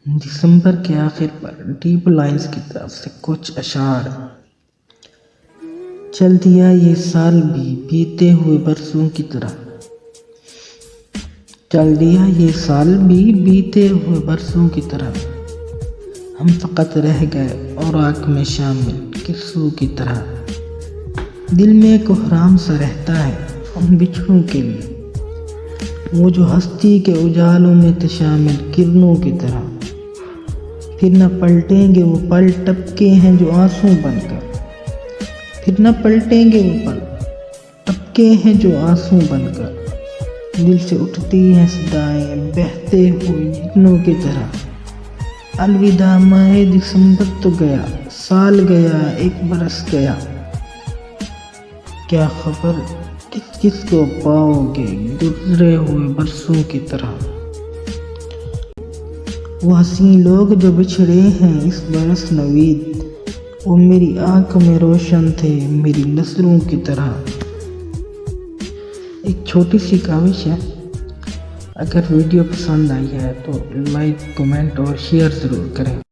دسمبر کے آخر پر deep lines کی طرف سے کچھ اشعار۔ چل دیا یہ سال بھی بیتے ہوئے برسوں کی طرح، چل دیا یہ سال بھی بیتے ہوئے برسوں کی طرح، ہم فقط رہ گئے اوراق میں شامل قصوں کی طرح۔ دل میں کوہرام سا رہتا ہے ان بچھڑوں کے لیے، وہ جو ہستی کے اجالوں میں تھے شامل کرنوں کی طرح۔ پھر نہ پلٹیں گے وہ پل ٹپکے ہیں جو آنسوں بن کر، پھر نہ پلٹیں گے وہ پل ٹپکے ہیں جو آنسوں بن کر۔ دل سے اٹھتی ہیں صدائیں بہتے ہوئے جھرنوں کی طرح۔ الوداع ماہ دسمبر تو گیا، سال گیا، ایک برس گیا، کیا خبر کس کس کو پاؤ گے گزرے ہوئے برسوں کی طرح۔ وہ حسین لوگ جو بچھڑے ہیں اس برس نوید، وہ میری آنکھ میں روشن تھے میری نظروں کی طرح۔ ایک چھوٹی سی کاوش ہے، اگر ویڈیو پسند آئی ہے تو لائک، کمنٹ اور شیئر ضرور کریں۔